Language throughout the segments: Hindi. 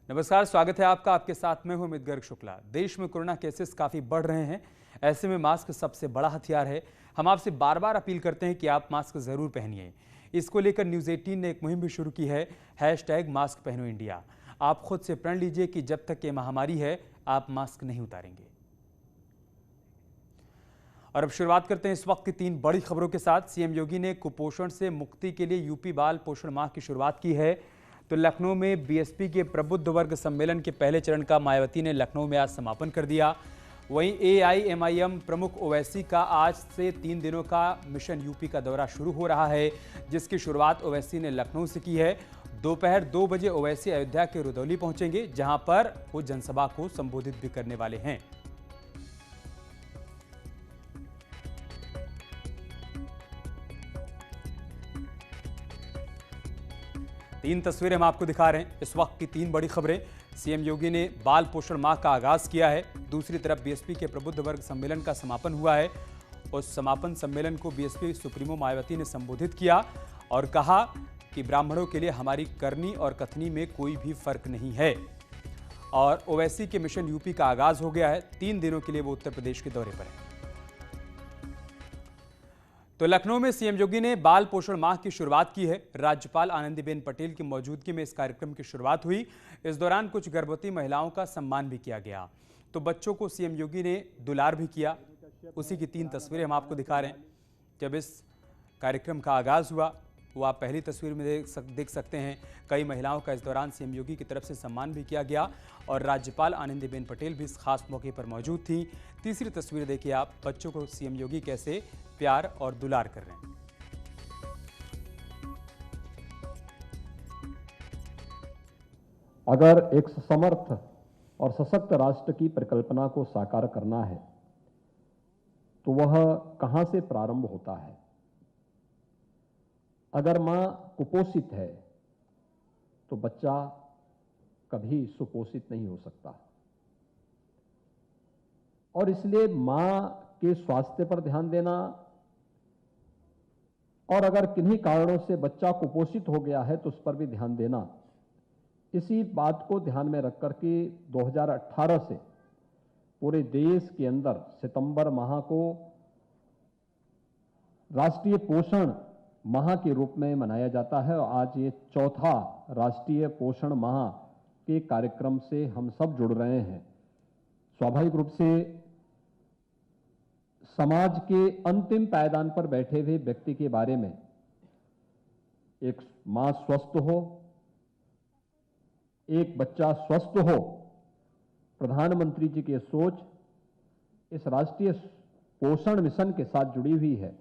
नमस्कार, स्वागत है आपका। आपके साथ में हूं अमित गर्ग शुक्ला। देश में कोरोना केसेस काफी बढ़ रहे हैं। ऐसे में मास्क सबसे बड़ा हथियार है। हम आपसे बार बार अपील करते हैं कि आप मास्क जरूर पहनिए। इसको लेकर न्यूज़ 18 ने एक मुहिम भी शुरू की है, #मास्क पहनो इंडिया। आप खुद से प्रण लीजिए कि जब तक ये महामारी है आप मास्क नहीं उतारेंगे। और अब शुरुआत करते हैं इस वक्त की 3 बड़ी खबरों के साथ। सीएम योगी ने कुपोषण से मुक्ति के लिए यूपी बाल पोषण माह की शुरुआत की है। तो लखनऊ में बीएसपी के प्रबुद्ध वर्ग सम्मेलन के पहले चरण का मायावती ने लखनऊ में आज समापन कर दिया। वहीं एआईएमआईएम प्रमुख ओवैसी का आज से 3 दिनों का मिशन यूपी का दौरा शुरू हो रहा है, जिसकी शुरुआत ओवैसी ने लखनऊ से की है। दोपहर 2 बजे ओवैसी अयोध्या के रुदौली पहुंचेंगे, जहां पर वो जनसभा को संबोधित भी करने वाले हैं। तीन तस्वीरें हम आपको दिखा रहे हैं। इस वक्त की 3 बड़ी खबरें। सीएम योगी ने बाल पोषण माह का आगाज किया है। दूसरी तरफ बीएसपी के प्रबुद्ध वर्ग सम्मेलन का समापन हुआ है। उस समापन सम्मेलन को बीएसपी सुप्रीमो मायावती ने संबोधित किया और कहा कि ब्राह्मणों के लिए हमारी करनी और कथनी में कोई भी फर्क नहीं है। और ओवैसी के मिशन यूपी का आगाज हो गया है। 3 दिनों के लिए वो उत्तर प्रदेश के दौरे पर है। तो लखनऊ में सीएम योगी ने बाल पोषण माह की शुरुआत की है। राज्यपाल आनंदीबेन पटेल की मौजूदगी में इस कार्यक्रम की शुरुआत हुई। इस दौरान कुछ गर्भवती महिलाओं का सम्मान भी किया गया। तो बच्चों को सीएम योगी ने दुलार भी किया। उसी की 3 तस्वीरें हम आपको दिखा रहे हैं। जब इस कार्यक्रम का आगाज हुआ वो आप पहली तस्वीर में देख सकते हैं। कई महिलाओं का इस दौरान सीएम योगी की तरफ से सम्मान भी किया गया और राज्यपाल आनंदीबेन पटेल भी इस खास मौके पर मौजूद थी। तीसरी तस्वीर देखिए आप, बच्चों को सीएम योगी कैसे प्यार और दुलार कर रहे हैं। अगर एक समर्थ और सशक्त राष्ट्र की परिकल्पना को साकार करना है तो वह कहां से प्रारंभ होता है। अगर मां कुपोषित है तो बच्चा कभी सुपोषित नहीं हो सकता और इसलिए मां के स्वास्थ्य पर ध्यान देना और अगर किन्हीं कारणों से बच्चा कुपोषित हो गया है तो उस पर भी ध्यान देना, इसी बात को ध्यान में रख कर के 2018 से पूरे देश के अंदर सितंबर माह को राष्ट्रीय पोषण माह के रूप में मनाया जाता है। और आज ये 4था राष्ट्रीय पोषण माह के कार्यक्रम से हम सब जुड़ रहे हैं। स्वाभाविक रूप से समाज के अंतिम पायदान पर बैठे हुए व्यक्ति के बारे में एक मां स्वस्थ हो, एक बच्चा स्वस्थ हो, प्रधानमंत्री जी की सोच इस राष्ट्रीय पोषण मिशन के साथ जुड़ी हुई है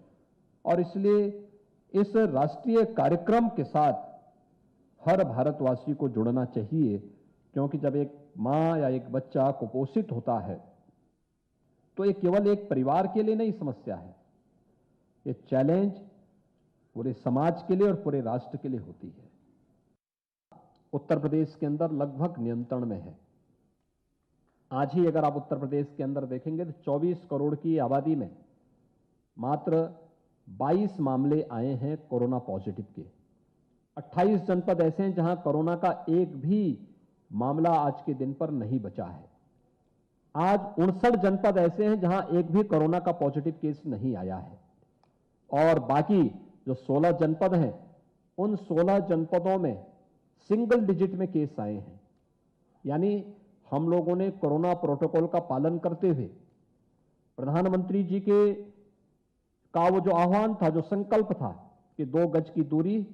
और इसलिए इस राष्ट्रीय कार्यक्रम के साथ हर भारतवासी को जुड़ना चाहिए। क्योंकि जब एक मां या एक बच्चा कुपोषित होता है तो ये केवल एक परिवार के लिए नहीं समस्या है, ये चैलेंज पूरे समाज के लिए और पूरे राष्ट्र के लिए होती है। उत्तर प्रदेश के अंदर लगभग नियंत्रण में है। आज ही अगर आप उत्तर प्रदेश के अंदर देखेंगे तो 24 करोड़ की आबादी में मात्र 22 मामले आए हैं कोरोना पॉजिटिव के। 28 जनपद ऐसे हैं जहां कोरोना का एक भी मामला आज के दिन पर नहीं बचा है। आज 59 जनपद ऐसे हैं जहां एक भी कोरोना का पॉजिटिव केस नहीं आया है और बाकी जो 16 जनपद हैं उन 16 जनपदों में सिंगल डिजिट में केस आए हैं। यानी हम लोगों ने कोरोना प्रोटोकॉल का पालन करते हुए प्रधानमंत्री जी के का वो जो आह्वान था, जो संकल्प था कि 2 गज की दूरी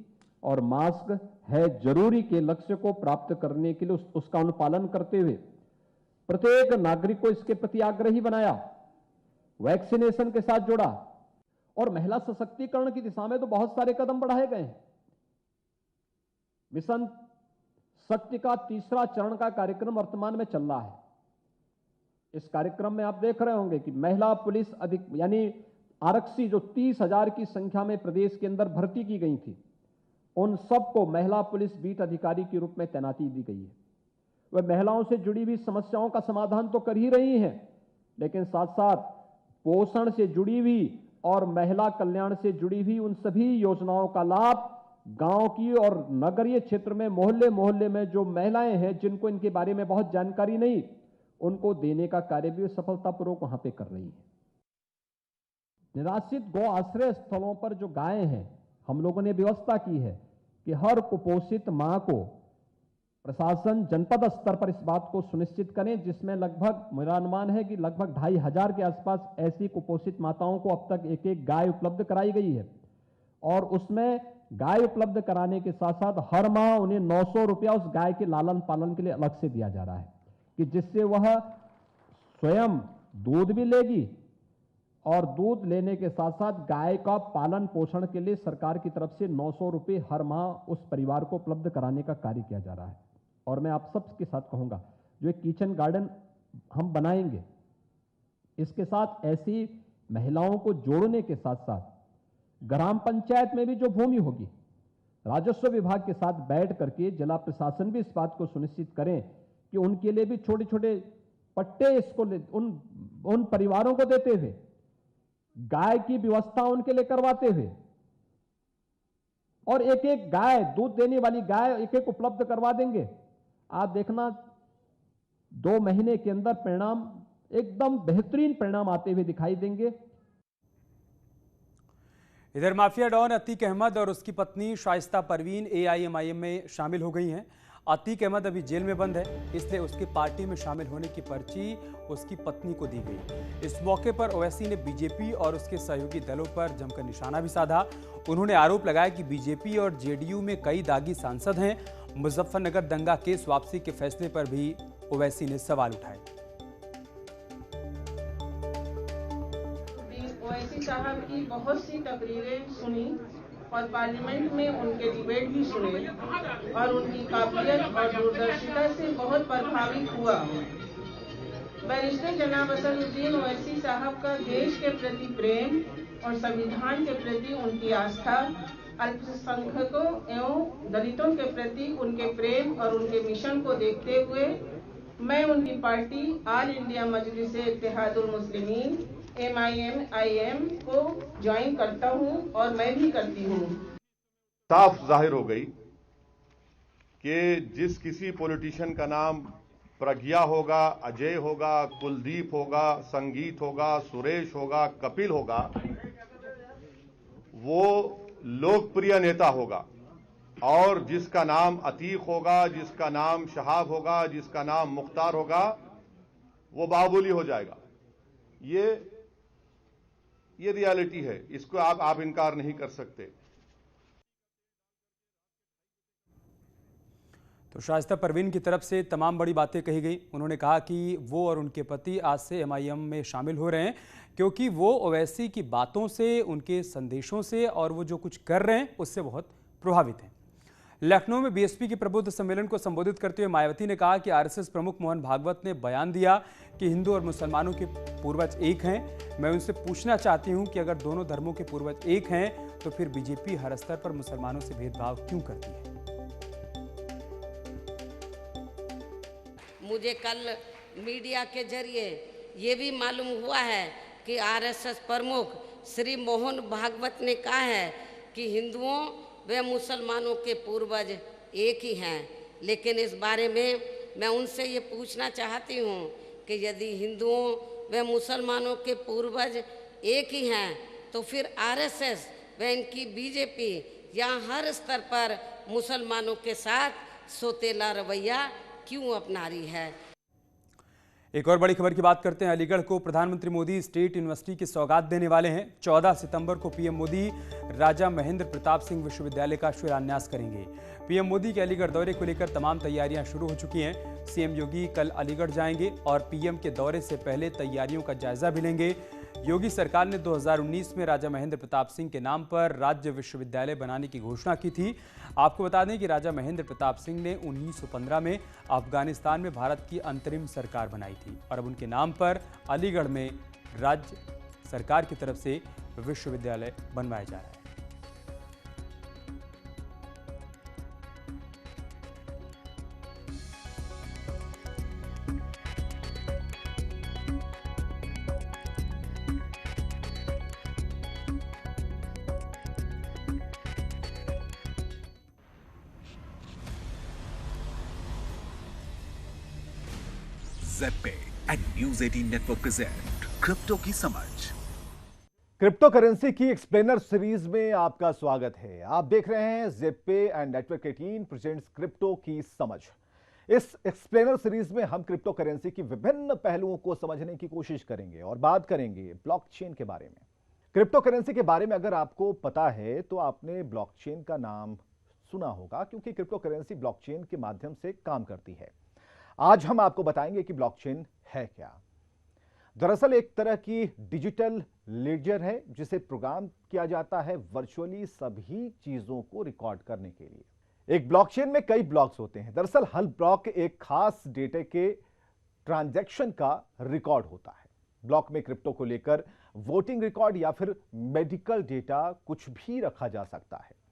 और मास्क है जरूरी के लक्ष्य को प्राप्त करने के लिए उसका अनुपालन करते हुए प्रत्येक नागरिक को इसके प्रति आग्रही बनाया, वैक्सीनेशन के साथ जोड़ा और महिला सशक्तिकरण की दिशा में तो बहुत सारे कदम बढ़ाए गए हैं। मिशन शक्ति का 3रा चरण का कार्यक्रम वर्तमान में चल रहा है। इस कार्यक्रम में आप देख रहे होंगे कि महिला पुलिस यानी आरक्षी जो 30,000 की संख्या में प्रदेश के अंदर भर्ती की गई थी, उन सबको महिला पुलिस बीट अधिकारी के रूप में तैनाती दी गई है। वह महिलाओं से जुड़ी हुई समस्याओं का समाधान तो कर ही रही हैं, लेकिन साथ साथ पोषण से जुड़ी हुई और महिला कल्याण से जुड़ी हुई उन सभी योजनाओं का लाभ गांव की और नगरीय क्षेत्र में मोहल्ले मोहल्ले में जो महिलाएं हैं जिनको इनके बारे में बहुत जानकारी नहीं, उनको देने का कार्य भी सफलतापूर्वक वहां पे कर रही है। निराश्रित गौ आश्रय स्थलों पर जो गायें हैं, हम लोगों ने व्यवस्था की है कि हर कुपोषित मां को प्रशासन जनपद स्तर पर इस बात को सुनिश्चित करें, जिसमें लगभग मेरा अनुमान है कि लगभग 2500 के आसपास ऐसी कुपोषित माताओं को अब तक एक एक गाय उपलब्ध कराई गई है। और उसमें गाय उपलब्ध कराने के साथ साथ हर माह उन्हें 900 रुपया उस गाय के लालन पालन के लिए अलग से दिया जा रहा है, कि जिससे वह स्वयं दूध भी लेगी और दूध लेने के साथ साथ गाय का पालन पोषण के लिए सरकार की तरफ से 900 रुपये हर माह उस परिवार को उपलब्ध कराने का कार्य किया जा रहा है। और मैं आप सबके साथ कहूंगा, जो एक किचन गार्डन हम बनाएंगे, इसके साथ ऐसी महिलाओं को जोड़ने के साथ साथ ग्राम पंचायत में भी जो भूमि होगी, राजस्व विभाग के साथ बैठ करके जिला प्रशासन भी इस बात को सुनिश्चित करें कि उनके लिए भी छोटे छोटे पट्टे इसको उन परिवारों को देते हुए, गाय की व्यवस्था उनके लिए करवाते हुए, और एक एक गाय, दूध देने वाली गाय एक एक उपलब्ध करवा देंगे। आप देखना 2 महीने के अंदर परिणाम, एकदम बेहतरीन परिणाम आते हुए दिखाई देंगे। इधर माफिया डॉन अतीक अहमद और उसकी पत्नी शाइस्ता परवीन AIMIM में शामिल हो गई हैं। अतीक अहमद अभी जेल में बंद है, इसलिए उसकी पार्टी में शामिल होने की पर्ची उसकी पत्नी को दी गई। इस मौके पर ओवैसी ने बीजेपी और उसके सहयोगी दलों पर जमकर निशाना भी साधा। उन्होंने आरोप लगाया कि बीजेपी और जेडीयू में कई दागी सांसद हैं। मुजफ्फरनगर दंगा केस वापसी के फैसले पर भी ओवैसी ने सवाल उठाए। ओवैसी साहब की बहुत सी तकरीरें सुनी और पार्लियामेंट में उनके डिबेट भी सुने और उनकी काबिलियत और दूरदर्शिता से बहुत प्रभावित हुआ। बैरिस्टर जनाब असदुद्दीन ओवैसी साहब का देश के प्रति प्रेम और संविधान के प्रति उनकी आस्था, अल्पसंख्यकों एवं दलितों के प्रति उनके प्रेम और उनके मिशन को देखते हुए मैं उनकी पार्टी ऑल इंडिया मजलिस-ए-इत्तेहादुल मुस्लिमीन MIM को ज्वाइन करता हूं और मैं भी करती हूं। साफ जाहिर हो गई कि जिस किसी पॉलिटिशियन का नाम प्रज्ञा होगा, अजय होगा, कुलदीप होगा, संगीत होगा, सुरेश होगा, कपिल होगा, वो लोकप्रिय नेता होगा। और जिसका नाम अतीक होगा, जिसका नाम शहाब होगा, जिसका नाम मुख्तार होगा, वो बाहुबली हो जाएगा। ये रियलिटी है, इसको आप इनकार नहीं कर सकते। तो शाइस्ता परवीन की तरफ से तमाम बड़ी बातें कही गई। उन्होंने कहा कि वो और उनके पति आज से MIM में शामिल हो रहे हैं, क्योंकि वो ओवैसी की बातों से, उनके संदेशों से और वो जो कुछ कर रहे हैं उससे बहुत प्रभावित हैं। लखनऊ में BSP के प्रबुद्ध सम्मेलन को संबोधित करते हुए मायावती ने कहा कि RSS प्रमुख मोहन भागवत ने बयान दिया कि हिंदू और मुसलमानों के पूर्वज एक हैं। मैं उनसे पूछना चाहती हूं कि अगर दोनों धर्मों के पूर्वज एक हैं तो फिर बीजेपी हर स्तर पर मुसलमानों से भेदभाव क्यों करती है। मुझे कल मीडिया के जरिए ये भी मालूम हुआ है कि RSS प्रमुख श्री मोहन भागवत ने कहा है कि हिंदुओं व मुसलमानों के पूर्वज एक ही हैं। लेकिन इस बारे में मैं उनसे ये पूछना चाहती हूँ कि यदि हिंदुओं व मुसलमानों के पूर्वज एक ही हैं तो फिर RSS व इनकी बीजेपी यहाँ हर स्तर पर मुसलमानों के साथ सोतेला रवैया क्यों अपना रही है। एक और बड़ी खबर की बात करते हैं। अलीगढ़ को प्रधानमंत्री मोदी स्टेट यूनिवर्सिटी की सौगात देने वाले हैं। 14 सितंबर को PM मोदी राजा महेंद्र प्रताप सिंह विश्वविद्यालय का शिलान्यास करेंगे। PM मोदी के अलीगढ़ दौरे को लेकर तमाम तैयारियां शुरू हो चुकी हैं। CM योगी कल अलीगढ़ जाएंगे और PM के दौरे से पहले तैयारियों का जायजा भी लेंगे। योगी सरकार ने 2019 में राजा महेंद्र प्रताप सिंह के नाम पर राज्य विश्वविद्यालय बनाने की घोषणा की थी। आपको बता दें कि राजा महेंद्र प्रताप सिंह ने 1915 में अफगानिस्तान में भारत की अंतरिम सरकार बनाई थी और अब उनके नाम पर अलीगढ़ में राज्य सरकार की तरफ से विश्वविद्यालय बनवाया जा रहा है। Z and news 18 network present crypto की समझ। क्रिप्टो करेंसी की एक्सप्लेनर सीरीज में आपका स्वागत है। आप देख रहे हैं Z and network 18 presents crypto की समझ। इस एक्सप्लेनर सीरीज में हम क्रिप्टो करेंसी की विभिन्न पहलुओं को समझने की कोशिश करेंगे और बात करेंगे ब्लॉकचेन के बारे में। क्रिप्टो करेंसी के बारे में अगर आपको पता है तो आपने ब्लॉकचेन का नाम सुना होगा, क्योंकि क्रिप्टो करेंसी ब्लॉकचेन के माध्यम से काम करती है। आज हम आपको बताएंगे कि ब्लॉकचेन है क्या। दरअसल एक तरह की डिजिटल लेजर है जिसे प्रोग्राम किया जाता है वर्चुअली सभी चीजों को रिकॉर्ड करने के लिए। एक ब्लॉकचेन में कई ब्लॉक्स होते हैं। दरअसल हर ब्लॉक एक खास डेटा के ट्रांजैक्शन का रिकॉर्ड होता है। ब्लॉक में क्रिप्टो को लेकर वोटिंग रिकॉर्ड या फिर मेडिकल डेटा कुछ भी रखा जा सकता है।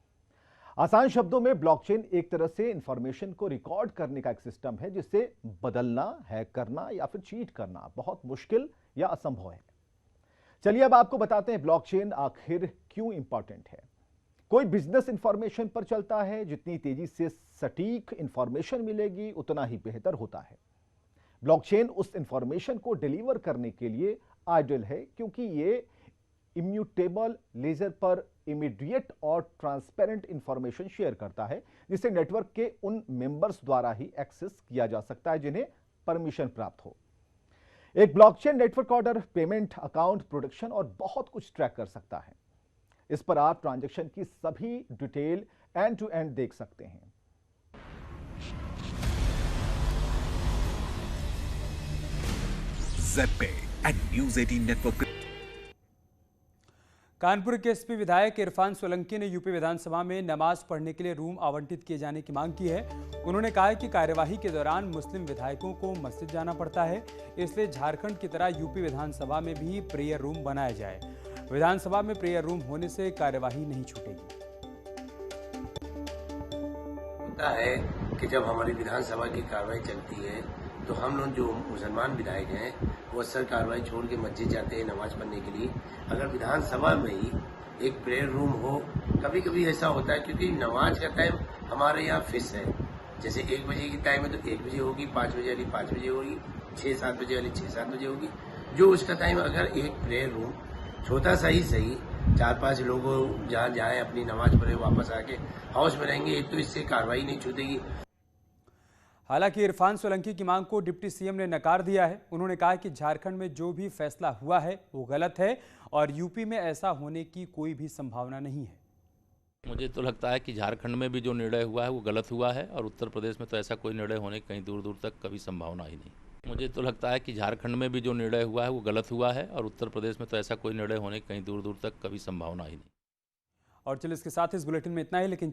आसान शब्दों में ब्लॉकचेन एक तरह से इंफॉर्मेशन को रिकॉर्ड करने का एक सिस्टम है जिसे बदलना, हैक करना या फिर चीट करना बहुत मुश्किल या असंभव है। चलिए अब आपको बताते हैं ब्लॉकचेन आखिर क्यों इंपॉर्टेंट है। कोई बिजनेस इंफॉर्मेशन पर चलता है, जितनी तेजी से सटीक इंफॉर्मेशन मिलेगी उतना ही बेहतर होता है। ब्लॉकचेन उस इंफॉर्मेशन को डिलीवर करने के लिए आइडियल है, क्योंकि ये इम्यूटेबल लेजर पर इमीडिएट और ट्रांसपेरेंट इंफॉर्मेशन शेयर करता है, जिसे नेटवर्क के उन मेंबर्स द्वारा ही एक्सेस किया जा सकता है जिन्हें परमिशन प्राप्त हो। एक blockchain network order, payment, account, production और बहुत कुछ ट्रैक कर सकता है। इस पर आप ट्रांजैक्शन की सभी डिटेल एंड टू एंड देख सकते हैं। Z and news 18 network. Kanpur के एसपी विधायक इरफान सोलंकी ने यूपी विधानसभा में नमाज पढ़ने के लिए रूम आवंटित किए जाने की मांग की है। उन्होंने कहा है कि कार्यवाही के दौरान मुस्लिम विधायकों को मस्जिद जाना पड़ता है, इसलिए झारखंड की तरह यूपी विधानसभा में भी प्रेयर रूम बनाया जाए। विधानसभा में प्रेयर रूम होने से कार्यवाही नहीं छूटेगी। होता है कि जब हमारी विधानसभा की कार्रवाई चलती है तो हम लोग जो मुसलमान विधायक हैं वो अक्सर कार्रवाई छोड़ के मस्जिद जाते हैं नमाज पढ़ने के लिए। अगर विधानसभा में ही एक प्रेयर रूम हो, कभी कभी ऐसा होता है क्योंकि नमाज का टाइम हमारे यहाँ फिक्स है। जैसे 1 बजे की टाइम है तो 1 बजे होगी, 5 बजे वाली 5 बजे होगी, 6-7 बजे वाली 6-7 बजे होगी। जो उसका टाइम, अगर एक प्रेयर रूम छोटा सा ही सही 4-5 लोग जहाँ जाए अपनी नमाज पढ़े वापस आके हाउस में रहेंगे, तो इससे कार्रवाई नहीं छूटेगी। हालांकि इरफान सोलंकी की मांग को डिप्टी सीएम ने नकार दिया है। उन्होंने कहा कि झारखंड में जो भी फैसला हुआ है वो गलत है और यूपी में ऐसा होने की कोई भी संभावना नहीं है। मुझे तो लगता है कि झारखंड में भी जो निर्णय हुआ है वो गलत हुआ है और उत्तर प्रदेश में तो ऐसा कोई निर्णय होने की कहीं दूर दूर तक कभी संभावना ही नहीं। मुझे तो लगता है कि झारखंड में भी जो निर्णय हुआ है वो गलत हुआ है और उत्तर प्रदेश में तो ऐसा कोई निर्णय होने की कहीं दूर दूर तक कभी संभावना ही नहीं। और चलिए इसके साथ इस बुलेटिन में इतना ही, लेकिन